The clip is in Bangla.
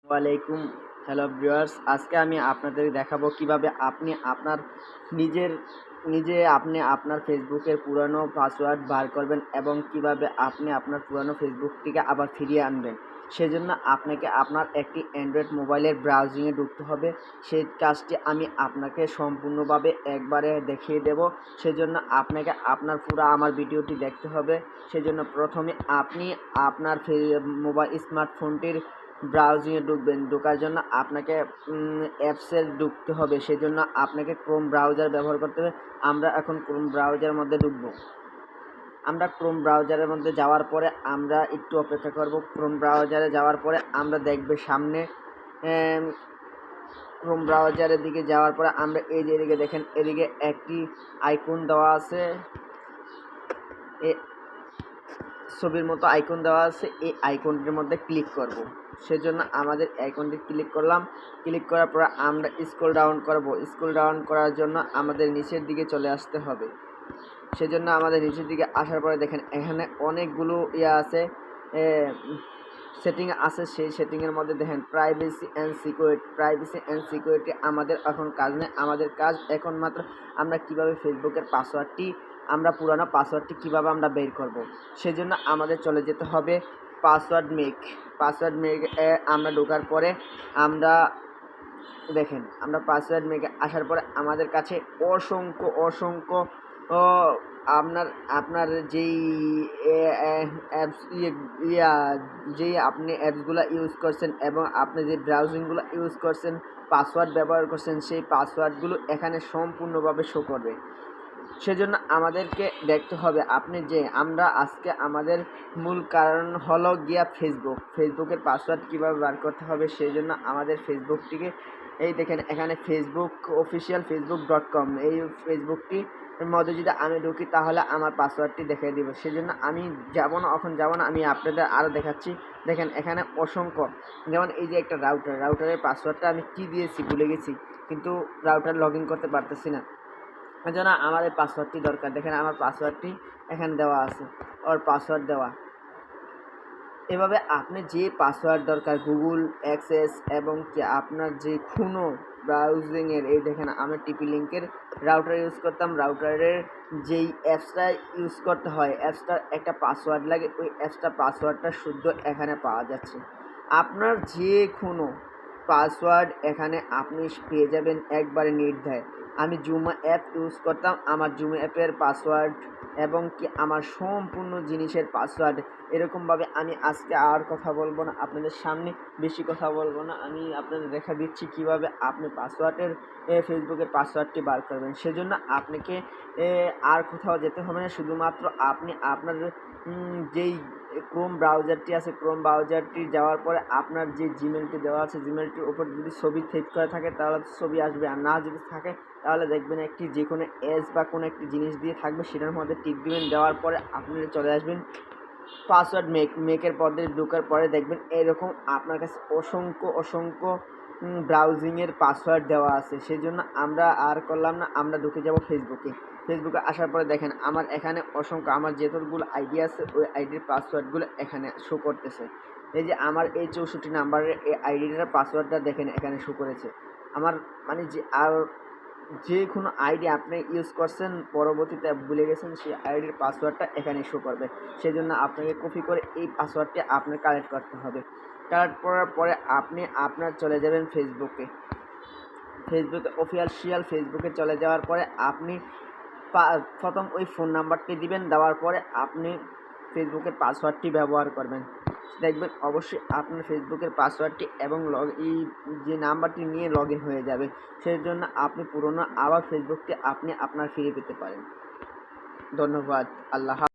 ওয়ালাইকুম। হ্যালো ভিউয়ার্স, আজকে আমি আপনাদের দেখাবো কিভাবে আপনি আপনার নিজের আপনার ফেসবুকের পুরানো পাসওয়ার্ড বার করবেন এবং কিভাবে আপনি আপনার পুরানো ফেসবুকটিকে আবার ফিরিয়ে আনবেন। সেজন্য আপনাকে আপনার একটি অ্যান্ড্রয়েড মোবাইলের ব্রাউজিংয়ে ঢুকতে হবে। সেই কাজটি আমি আপনাকে সম্পূর্ণভাবে একবারে দেখিয়ে দেব। সেজন্য আপনাকে আপনার পুরো আমার ভিডিওটি দেখতে হবে। সেজন্য প্রথমে আপনি আপনার মোবাইল স্মার্টফোনটির ব্রাউজিংয়ে ঢুকবেন। ঢোকার জন্য আপনাকে অ্যাপসে ঢুকতে হবে। সেজন্য আপনাকে ক্রোম ব্রাউজার ব্যবহার করতে হবে। আমরা এখন ক্রোম ব্রাউজারের মধ্যে ঢুকবো। আমরা ক্রোম ব্রাউজারের মধ্যে যাওয়ার পরে আমরা একটু অপেক্ষা করব। ক্রোম ব্রাউজারে যাওয়ার পরে আমরা দেখবে সামনে ক্রোম ব্রাউজারের দিকে যাওয়ার পরে আমরা এই যে এদিকে দেখেন, এদিকে একটি আইকন দেওয়া আছে, ছবির মতো আইকন দেওয়া আছে। এই আইকনটির মধ্যে ক্লিক করব। সেজন্য আমাদের আইকনটি ক্লিক করলাম। ক্লিক করার পর আমরা স্ক্রল ডাউন করব। স্ক্রল ডাউন করার জন্য আমাদের নিচের দিকে চলে আসতে হবে। সেজন্য আমাদের নিচের দিকে আসার পরে দেখেন এখানে অনেকগুলো আছে, সেটিং আছে। সেই সেটিংয়ের মধ্যে দেখেন প্রাইভেসি অ্যান্ড সিকিউরিটি আমাদের এখন কাজ নেই। আমাদের কাজ এখন মাত্র আমরা কিভাবে ফেসবুকের পুরানো পাসওয়ার্ডটি কিভাবে আমরা বের করব। সেজন্য আমাদের চলে যেতে হবে পাসওয়ার্ড মেক আমরা ঢোকার পরে আমরা দেখেন, আমরা পাসওয়ার্ড মেকে আসার পরে আমাদের কাছে অসংখ্য আপনার যেই অ্যাপস যেই আপনি অ্যাপসগুলো ইউজ করছেন এবং আপনি যে ব্রাউজিংগুলো ইউজ করছেন, পাসওয়ার্ড ব্যবহার করছেন, সেই পাসওয়ার্ডগুলো এখানে সম্পূর্ণভাবে শো করবে। সেজন্য আমাদেরকে দেখতে হবে আমরা আজকে আমাদের মূল কারণ হলো গিয়া ফেসবুকের পাসওয়ার্ড কীভাবে বার করতে হবে। সেই জন্য আমাদের ফেসবুকটিকে এই দেখেন এখানে ফেসবুক অফিসিয়াল facebook.com, এই ফেসবুকটির মধ্যে যদি আমি ঢুকি তাহলে আমার পাসওয়ার্ডটি দেখিয়ে দিব। সেজন্য আমি যাব না, আমি আপনাদের আরও দেখাচ্ছি। দেখেন এখানে অসংখ্য, যেমন এই যে একটা রাউটারের পাসওয়ার্ডটা আমি কী দিয়েছি ভুলে গেছি, কিন্তু রাউটার লগ ইন করতে পারতেছি না। এজন্য আমার এই পাসওয়ার্ডটি দরকার। দেখেন আমার পাসওয়ার্ডটি এখানে দেওয়া আছে, ওর পাসওয়ার্ড দেওয়া। এভাবে আপনি যে পাসওয়ার্ড দরকার গুগল অ্যাক্সেস এবং কি আপনার যে কোনো ব্রাউজিংয়ের, এই দেখেন আমি টিপি লিঙ্কের রাউটার ইউজ করতাম। রাউটারের যেই অ্যাপসটা ইউজ করতে হয়, অ্যাপসটার একটা পাসওয়ার্ড লাগে, ওই পাসওয়ার্ডটা শুদ্ধ এখানে পাওয়া যাচ্ছে। আপনার যে কোনো পাসওয়ার্ড এখানে আপনি পেয়ে যাবেন একবারে নির্দ্বিধায়। আমি জুমা অ্যাপ ইউজ করতাম, আমার জুমা অ্যাপের পাসওয়ার্ড এবং কি আমার সম্পূর্ণ জিনিসের পাসওয়ার্ড এরকমভাবে আমি আজকে আর কথা বলবো না, আপনাদের সামনে বেশি কথা বলবো না। আমি আপনাদের দেখা দিচ্ছি কিভাবে আপনি ফেসবুকের পাসওয়ার্ডটি বার করবেন। সেজন্য আপনাকে আর কোথাও যেতে হবে না, শুধুমাত্র আপনি আপনার যেই ক্রোম ব্রাউজারটি আছে, ক্রোম ব্রাউজারটি যাওয়ার পরে আপনার যে জিমেলটি দেওয়া আছে, জিমেলটির উপর যদি ছবি সেভ করা থাকে তাহলে ছবি আসবে, আর না যদি থাকে তাহলে দেখবেন একটি যে কোনো এজ বা কোনো একটি জিনিস দিয়ে থাকবে, সেটার মধ্যে টিক দিবেন। দেওয়ার পরে আপনি চলে আসবেন পাসওয়ার্ড মেকের পরে ঢোকার পরে দেখবেন এরকম আপনার কাছে অসংখ্য ব্রাউজিংয়ের পাসওয়ার্ড দেওয়া আছে। সেই জন্য আমরা আর করলাম না, আমরা ঢুকে যাব ফেসবুকে আসার পরে দেখেন আমার এখানে অসংখ্য আমার যতগুলো আইডি আছে ওই আইডির পাসওয়ার্ডগুলো এখানে শো করতেছে। এই যে আমার এই 64 নাম্বারের এই আইডিটার পাসওয়ার্ডটা দেখেন এখানে শো করেছে। আমার মানে যে কোনো আইডি আপনি ইউজ করছেন পরবর্তীতে ভুলে গেছেন, সেই আইডির পাসওয়ার্ডটা এখানে শো করবে। সেজন্য আপনাকে কপি করে এই পাসওয়ার্ডটি আপনার কালেক্ট করতে হবে। কালেক্ট করার পরে আপনি আপনার চলে যাবেন ফেসবুকে অফিসিয়াল ফেসবুকে চলে যাওয়ার পরে আপনি প্রথম ওই ফোন নাম্বারটি দিবেন। দেওয়ার পরে আপনি ফেসবুকের পাসওয়ার্ডটি ব্যবহার করবেন। দেখবেন অবশ্যই আপনার ফেসবুকের পাসওয়ার্ডটি এবং যে নাম্বারটি নিয়ে লগ ইন হয়ে যাবে। সেই জন্য আপনি পুরনো আবার ফেসবুকটি আপনি আপনার ফিরে পেতে পারেন। ধন্যবাদ। আল্লাহ।